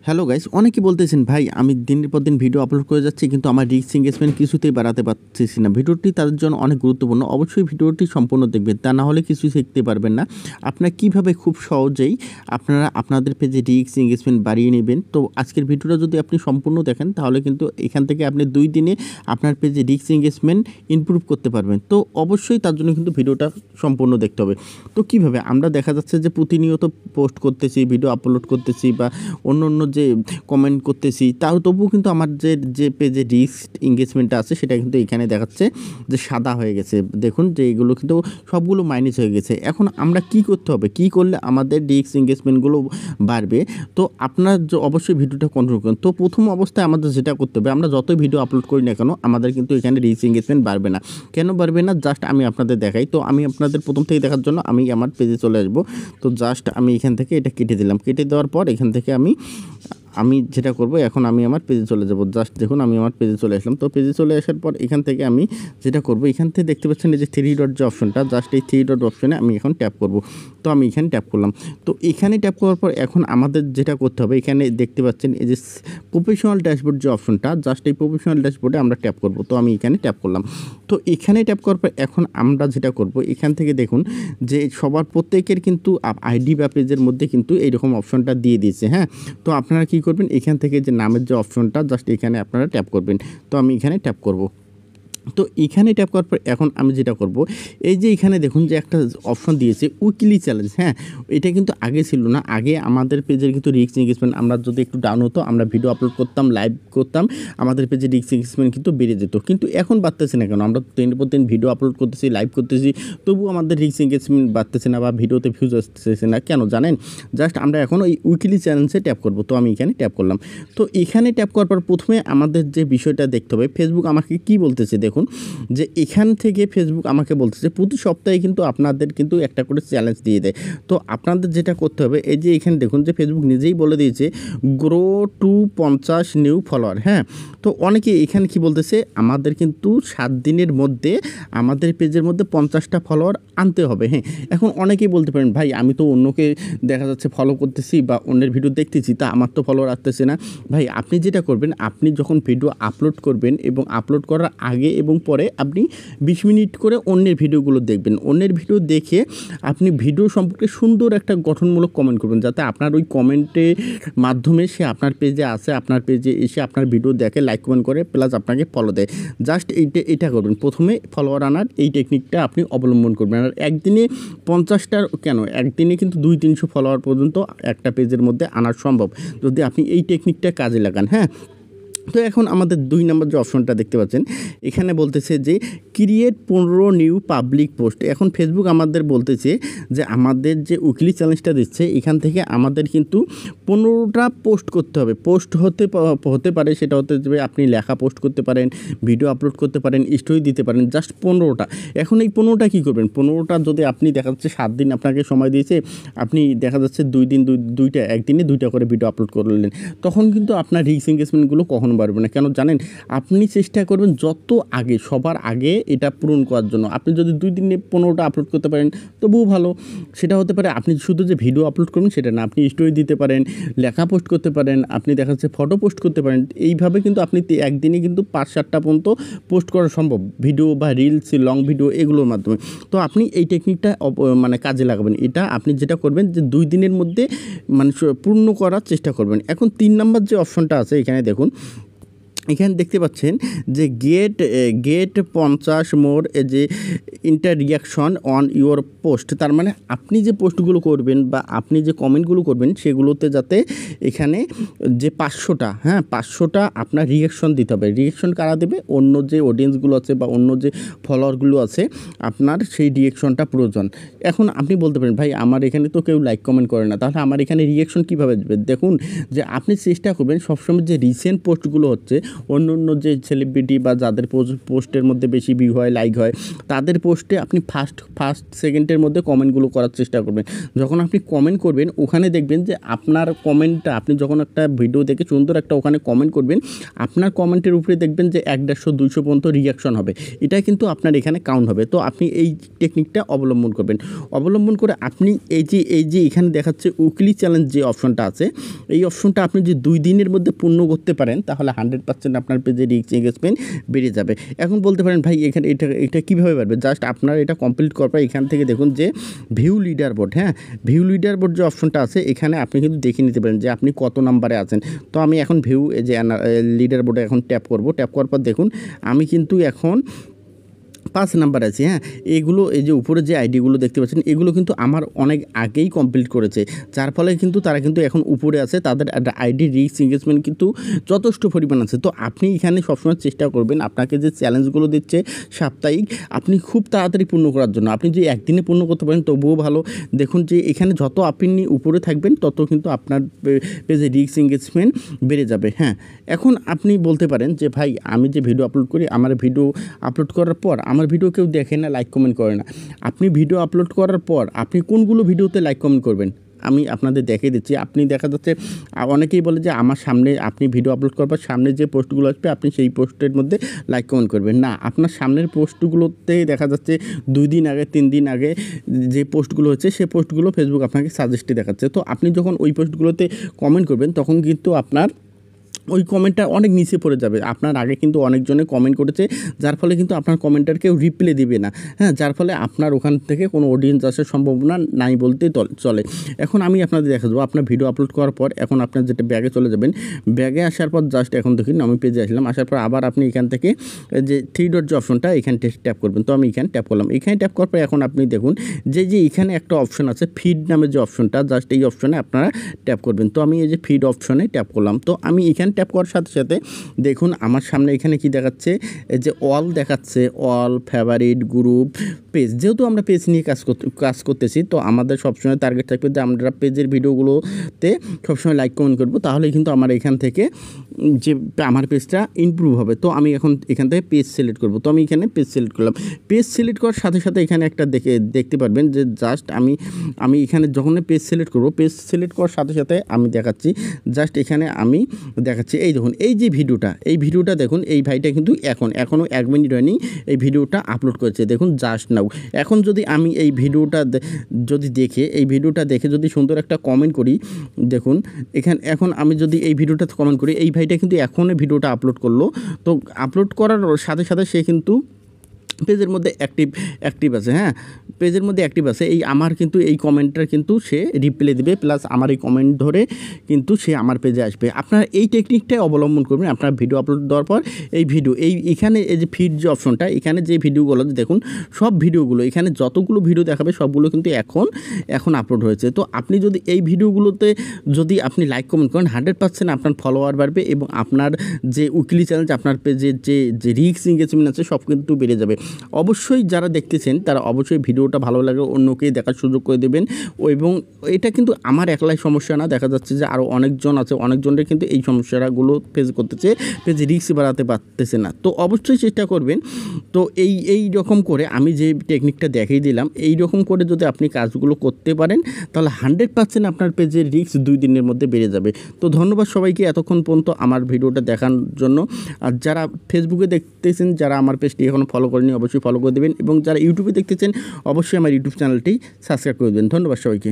Hello guys, অনেকে বলতেছেন ভাই আমি দিনের পর দিন ভিডিও আপলোড করে যাচ্ছি কিন্তু আমার রিচ এঙ্গেজমেন্ট কিছুতেই বাড়াতে পারতেছি না। ভিডিওটি তাদের জন্য অনেক গুরুত্বপূর্ণ, অবশ্যই ভিডিওটি সম্পূর্ণ দেখবেন, তা না হলে কিছুই শিখতে পারবেন না। আপনারা কীভাবে খুব সহজেই আপনারা আপনাদের পেজে রিচ এঙ্গেজমেন্ট বাড়িয়ে নেবেন। তো আজকের ভিডিওটা যদি আপনি সম্পূর্ণ দেখেন তাহলে কিন্তু এখান থেকে আপনি 2 দিনে আপনার পেজে রিচ এঙ্গেজমেন্ট ইমপ্রুভ করতে পারবেন। তো অবশ্যই তার জন্য কিন্তু ভিডিওটা সম্পূর্ণ দেখতে হবে। তো কীভাবে আমরা দেখা যাচ্ছে যে প্রতিনিয়ত পোস্ট করতেছি, ভিডিও আপলোড করতেছি বা অন্য যে কমেন্ট করতেছি, তাও তবুও কিন্তু আমার যে পেজে রিচ এঙ্গেজমেন্টটা আছে সেটা কিন্তু এখানে দেখাচ্ছে যে সাদা হয়ে গেছে। দেখুন যে এগুলো কিন্তু সবগুলো মাইনাস হয়ে গেছে। এখন আমরা কি করতে হবে, কি করলে আমাদের রিচ এঙ্গেজমেন্টগুলো বাড়বে? তো আপনার অবশ্যই ভিডিওটা কন্ট্রোল করুন। তো প্রথম অবস্থায় আমাদের যেটা করতে হবে, আমরা যতই ভিডিও আপলোড করি না কেন আমাদের কিন্তু এখানে রিচ এঙ্গেজমেন্ট বাড়বে না। কেন বাড়বে না জাস্ট আমি আপনাদের দেখাই। তো আমি আপনাদের প্রথম থেকে দেখার জন্য আমি আমার পেজে চলে আসবো। তো জাস্ট আমি এখান থেকে এটা কেটে দিলাম। কেটে দেওয়ার পর এখান থেকে আমি যেটা করব, এখন আমি আমার পেজে চলে যাব। জাস্ট দেখুন আমি আমার পেজে চলে আসলাম। তো পেজে চলে আসার পর এখান থেকে আমি যেটা করব, এখান থেকে দেখতে পাচ্ছেন এই যে 3 ডট যে অপশনটা, জাস্ট এই 3 ডট অপশনে আমি এখন ট্যাপ করব। তো আমি এখানে ট্যাপ করলাম। তো এখানে ট্যাপ করার পর এখন আমাদের যেটা করতে হবে, এখানে দেখতে পাচ্ছেন এই যে প্রফেশনাল ড্যাশবোর্ড যে অপশনটা, জাস্ট এই প্রফেশনাল ড্যাশবোর্ডে আমরা ট্যাপ করব। তো আমি এখানে ট্যাপ করলাম। তো এখানে ট্যাপ করার পর এখন আমরা যেটা করব, এখান থেকে দেখুন যে সবার প্রত্যেকের কিন্তু আইডি বা পেজের মধ্যে কিন্তু এইরকম অপশনটা দিয়ে দিয়েছে। হ্যাঁ, তো আপনারা কি করবেন, এখান থেকে যে নামের যে অপশনটা জাস্ট এখানে আপনারা ট্যাপ করবেন। তো আমি এখানে ট্যাপ করব। তো এখানে ট্যাপ করার পর এখন আমি যেটা করব, এই যে এখানে দেখুন যে একটা অপশন দিয়েছে উইকলি চ্যালেঞ্জ। হ্যাঁ, এটা কিন্তু আগে ছিল না। আগে আমাদের পেজের কিন্তু রিচ এঙ্গেজমেন্ট আমরা যদি একটু ডাউন হতো, আমরা ভিডিও আপলোড করতাম, লাইভ করতাম, আমাদের পেজে রিচ এঙ্গেজমেন্ট কিন্তু বেড়ে যেত। কিন্তু এখন বাড়তেছে না কেন? আমরা দিনের পর দিন ভিডিও আপলোড করতেছি, লাইভ করতেছি, তবুও আমাদের রিচ এঙ্গেজমেন্ট বাড়তেছে না বা ভিডিওতে ভিউজ আসতেছে না। কেন জানেন? জাস্ট আমরা এখন ওই উইকলি চ্যালেঞ্জে ট্যাপ করব। তো আমি এখানে ট্যাপ করলাম। তো এখানে ট্যাপ করার পর প্রথমে আমাদের যে বিষয়টা দেখতে হবে, ফেসবুক আমাকে কি বলতেছে দেখুন, যে এখান থেকে ফেসবুক আমাকে বলতেছে প্রতি সপ্তাহে কিন্তু আপনাদের কিন্তু একটা করে চ্যালেঞ্জ দিয়ে দেয়। তো আপনাদের যেটা করতে হবে, এই যে এখানে দেখুন যে ফেসবুক নিজেই বলে দিয়েছে গ্রো টু 50 নিউ ফলোয়ার। হ্যাঁ, তো অনেকে এখানে কি বলতেছে, আমাদের কিন্তু 7 দিনের মধ্যে আমাদের পেজের মধ্যে 50টা ফলোয়ার আনতে হবে। হ্যাঁ, এখন অনেকেই বলতে পারেন ভাই আমি তো অন্যকে দেখা যাচ্ছে ফলো করতেছি বা অন্যের ভিডিও দেখতেছি, তা আমার তো ফলোয়ার আসতেছে না। ভাই আপনি যেটা করবেন, আপনি যখন ভিডিও আপলোড করবেন এবং আপলোড করার আগে এবং পরে আপনি 20 মিনিট করে অন্যের ভিডিওগুলো দেখবেন। অন্যের ভিডিও দেখে আপনি ভিডিও সম্পর্কে সুন্দর একটা গঠনমূলক কমেন্ট করবেন, যাতে আপনার ওই কমেন্টের মাধ্যমে সে আপনার পেজে আসে, আপনার পেজে এসে আপনার ভিডিও দেখে, লাইক কমেন্ট করে, প্লাস আপনাকে ফলো দেয়। জাস্ট এটা করবেন। প্রথমে ফলোয়ার আনার এই টেকনিকটা আপনি অবলম্বন করবেন। আর একদিনে 50টা কেন, একদিনে কিন্তু 200-300 ফলোয়ার পর্যন্ত একটা পেজের মধ্যে আনা সম্ভব যদি আপনি এই টেকনিকটা কাজে লাগান। হ্যাঁ, তো এখন আমাদের 2 নম্বর যে অপশনটা দেখতে পাচ্ছেন, এখানে বলতেছে যে ক্রিয়েট 15 নিউ পাবলিক পোস্ট। এখন ফেসবুক আমাদের বলতেছে যে আমাদের যে উইকলি চ্যালেঞ্জটা দিচ্ছে, এখান থেকে আমাদের কিন্তু 15টা পোস্ট করতে হবে। পোস্ট হতে পারে, সেটা হতে যাবে আপনি লেখা পোস্ট করতে পারেন, ভিডিও আপলোড করতে পারেন, স্টোরি দিতে পারেন, জাস্ট 15টা। এখন এই 15টা কী করবেন, 15টা যদি আপনি দেখা যাচ্ছে 7 দিন আপনাকে সময় দিয়েছে, আপনি দেখা যাচ্ছে 2 দিন দুইটা, একদিনে 2টা করে ভিডিও আপলোড করলেন, তখন কিন্তু আপনার রিচ এঙ্গেজমেন্টগুলো কখনো বাড়বে না। কেন জানেন? আপনি চেষ্টা করবেন যত আগে, সবার আগে এটা পূরণ করার জন্য। আপনি যদি 2 দিনে 15টা আপলোড করতে পারেন তবুও ভালো। সেটা হতে পারে আপনি শুধু যে ভিডিও আপলোড করবেন সেটা না, আপনি স্টোরি দিতে পারেন, লেখা পোস্ট করতে পারেন, আপনি দেখা যাচ্ছে ফটো পোস্ট করতে পারেন। এইভাবে কিন্তু আপনি একদিনে কিন্তু 5-7টা পর্যন্ত পোস্ট করা সম্ভব, ভিডিও বা রিলস, লং ভিডিও এগুলোর মাধ্যমে। তো আপনি এই টেকনিকটা মানে কাজে লাগাবেন। এটা আপনি যেটা করবেন যে 2 দিনের মধ্যে মানে পূর্ণ করার চেষ্টা করবেন। এখন 3 নম্বর যে অপশনটা আছে এখানে দেখুন, এখানে দেখতে পাচ্ছেন যে গেট 50 মোর যে ইন্টাররিয়াকশন অন ইউর পোস্ট। তার মানে আপনি যে পোস্টগুলো করবেন বা আপনি যে কমেন্টগুলো করবেন সেগুলোতে যাতে এখানে যে 500টা, হ্যাঁ 500টা আপনার রিয়াকশন দিতে হবে। রিয়াকশন কারা দেবে? অন্য যে অডিয়েন্সগুলো আছে বা অন্য যে ফলোয়ারগুলো আছে, আপনার সেই রিয়াকশনটা প্রয়োজন। এখন আপনি বলতে পারেন ভাই আমার এখানে তো কেউ লাইক কমেন্ট করে না, তাহলে আমার এখানে রিয়াকশন কীভাবে দেবে? দেখুন যে আপনি চেষ্টা করবেন সবসময় যে রিসেন্ট পোস্টগুলো হচ্ছে অন্য অন্য যে সেলিব্রিটি বা যাদের পোস্টের মধ্যে বেশি ভিউ হয়, লাইক হয়, তাদের পোস্টে আপনি ফার্স্ট সেকেন্ডের মধ্যে কমেন্টগুলো করার চেষ্টা করবেন। যখন আপনি কমেন্ট করবেন ওখানে দেখবেন যে আপনার কমেন্টটা, আপনি যখন একটা ভিডিও দেখে সুন্দর একটা ওখানে কমেন্ট করবেন, আপনার কমেন্টের উপরে দেখবেন যে 150-200 পর্যন্ত রিয়াকশন হবে। এটা কিন্তু আপনার এখানে কাউন্ট হবে। তো আপনি এই টেকনিকটা অবলম্বন করবেন। অবলম্বন করে আপনি এই যে এখানে দেখাচ্ছে উইকলি চ্যালেঞ্জ যে অপশনটা আছে, এই অপশনটা আপনি যদি 2 দিনের মধ্যে পূর্ণ করতে পারেন তাহলে 100% আপনার পেজে রিচ এঙ্গেজমেন্ট বেড়ে যাবে। এখন বলতে পারেন ভাই এখানে এটা কীভাবে পারবে? জাস্ট আপনার এটা কমপ্লিট করার পর এখান থেকে দেখুন যে ভিউ লিডার বোর্ড, হ্যাঁ, ভিউ লিডার বোর্ড যে অপশনটা আছে এখানে আপনি কিন্তু দেখে নিতে পারেন যে আপনি কত নাম্বারে আছেন। তো আমি এখন ভিউ যে লিডার বোর্ডে এখন ট্যাপ করব। ট্যাপ করার পর দেখুন আমি কিন্তু এখন 5 নাম্বার আছে, হ্যাঁ। এগুলো এই যে উপরে যে আইডিগুলো দেখতে পাচ্ছেন এগুলো কিন্তু আমার অনেক আগেই কমপ্লিট করেছে, যার ফলে কিন্তু তারা কিন্তু এখন উপরে আছে, তাদের আইডি রিচ এঙ্গেজমেন্ট কিন্তু যথেষ্ট পরিমাণ আছে। তো আপনি এখানে সবসময় চেষ্টা করবেন আপনাকে যে চ্যালেঞ্জগুলো দিচ্ছে সাপ্তাহিক, আপনি খুব তাড়াতাড়ি পূর্ণ করার জন্য। আপনি যে একদিনে পূর্ণ করতে পারেন তবুও ভালো। দেখুন যে এখানে যত আপনি উপরে থাকবেন তত কিন্তু আপনার পেজে রিচ এঙ্গেজমেন্ট বেড়ে যাবে, হ্যাঁ। এখন আপনি বলতে পারেন যে ভাই আমি যে ভিডিও আপলোড করি, আমার ভিডিও আপলোড করার পর আমার ভিডিও কেউ দেখে না, লাইক কমেন্ট করে না। আপনি ভিডিও আপলোড করার পর আপনি কোনগুলো ভিডিওতে লাইক কমেন্ট করবেন আমি আপনাদের দেখিয়ে দিচ্ছি। আপনি দেখা যাচ্ছে অনেকেই বলে যে আমার সামনে আপনি ভিডিও আপলোড করার পর সামনে যে পোস্টগুলো আসবে আপনি সেই পোস্টের মধ্যে লাইক কমেন্ট করবেন না। আপনার সামনের পোস্টগুলোতে দেখা যাচ্ছে 2 দিন আগে 3 দিন আগে যে পোস্টগুলো হচ্ছে সেই পোস্টগুলো ফেসবুক আপনাকে সাজেস্টে দেখাচ্ছে। তো আপনি যখন ওই পোস্টগুলোতে কমেন্ট করবেন তখন কিন্তু আপনার ওই কমেন্টটা অনেক নিচে পড়ে যাবে। আপনার আগে কিন্তু অনেকজনে কমেন্ট করেছে, যার ফলে কিন্তু আপনার কমেন্টার কেউ রিপ্লাই দিবে না, হ্যাঁ, যার ফলে আপনার ওখান থেকে কোনো অডিয়েন্স আসার সম্ভাবনা নাই বলতেই চলে। এখন আমি আপনাদের দেখা দেবো আপনার ভিডিও আপলোড করার পর এখন আপনার যেটা ব্যাগে চলে যাবেন, ব্যাগে আসার পর জাস্ট এখন দেখুন আমি পেজে আসলাম, আসার পর আবার আপনি এখান থেকে যে 3 ডট যে অপশনটা এখানে ট্যাপ করবেন। তো আমি এখানে ট্যাপ করলাম। এখানে ট্যাপ করার পর এখন আপনি দেখুন যে এখানে একটা অপশন আছে ফিড নামে যে অপশনটা, জাস্ট এই অপশনে আপনারা ট্যাপ করবেন। তো আমি এই যে ফিড অপশনে ট্যাপ করলাম। তো আমি এখানে ট্যাপ করার সাথে সাথে দেখুন আমার সামনে এখানে কি দেখাচ্ছে, এই যে অল দেখাচ্ছে, অল, ফেভারিট, গ্রুপ, পেজ। যেহেতু আমরা পেজ নিয়ে কাজ করতেছি তো আমাদের সবসময় টার্গেট থাকবে যে আমরা পেজের ভিডিওগুলোতে সবসময় লাইক কমেন্ট করবো, তাহলেই কিন্তু আমার এখান থেকে যে আমার পেজটা ইমপ্রুভ হবে। তো আমি এখন এখান থেকে পেজ সিলেক্ট করব। তো আমি এখানে পেজ সিলেক্ট করলাম। পেজ সিলেক্ট করার সাথে সাথে এখানে একটা দেখতে পারবেন যে জাস্ট আমি এখানে যখন পেজ সিলেক্ট করব, পেজ সিলেক্ট করার সাথে সাথে আমি দেখাচ্ছি, জাস্ট এখানে আমি দেখাচ্ছি এই দেখুন এই যে ভিডিওটা দেখুন, এই ভাইটা কিন্তু এখনও 1 মিনিট হয়নি এই ভিডিওটা আপলোড করেছে, দেখুন জাস্ট নাও। এখন যদি আমি এই ভিডিওটা দেখে যদি সুন্দর একটা কমেন্ট করি, দেখুন এখন আমি যদি এই ভিডিওটা কমেন্ট করি, এই ভাইটা কিন্তু এখনই ভিডিওটা আপলোড করলো। তো আপলোড করার সাথে সাথে সে কিন্তু পেজের মধ্যে অ্যাক্টিভ আছে, হ্যাঁ, পেজের মধ্যে অ্যাক্টিভ আছে। এই আমার কিন্তু এই কমেন্টটা কিন্তু সে রিপ্লাই দেবে, প্লাস আমার এই কমেন্ট ধরে কিন্তু সে আমার পেজে আসবে। আপনারা এই টেকনিকটাই অবলম্বন করবেন। আপনার ভিডিও আপলোড দেওয়ার পর এখানে এই যে ফিড যে অপশনটা, এখানে যে ভিডিওগুলো দেখুন সব ভিডিওগুলো এখানে যতগুলো ভিডিও দেখাবে সবগুলো কিন্তু এখন আপলোড হয়েছে। তো আপনি যদি এই ভিডিওগুলোতে যদি আপনি লাইক কমেন্ট করেন 100% আপনার ফলোয়ার বাড়বে এবং আপনার যে উইকলি চ্যালেঞ্জ, আপনার পেজের যে রিচ এঙ্গেজমেন্ট আছে সব কিন্তু বেড়ে যাবে। অবশ্যই যারা দেখতেছেন তারা অবশ্যই ভিডিওটা ভালো লাগে অন্যকে দেখার সুযোগ করে দেবেন। এবং এটা কিন্তু আমার একলাই সমস্যা না, দেখা যাচ্ছে যে আরও অনেকজন আছে, অনেকজনের কিন্তু এই সমস্যাগুলো ফেস করতেছে, পেজে রিস্ক বাড়াতে পারতেছে না। তো অবশ্যই চেষ্টা করবেন। তো এই রকম করে আমি যে টেকনিকটা দেখিয়ে দিলাম, এই রকম করে যদি আপনি কাজগুলো করতে পারেন তাহলে 100% আপনার পেজের রিস্ক 2 দিনের মধ্যে বেড়ে যাবে। তো ধন্যবাদ সবাইকে এতক্ষণ পর্যন্ত আমার ভিডিওটা দেখার জন্য। আর যারা ফেসবুকে দেখতেছেন, যারা আমার পেজটি এখনও ফলো করেনি অবশ্যই ফলো করে দেবেন, এবং যারা ইউটিউবে দেখতেছেন অবশ্যই আমার ইউটিউব চ্যানেলটি সাবস্ক্রাইব করে দেবেন। ধন্যবাদ সবাইকে।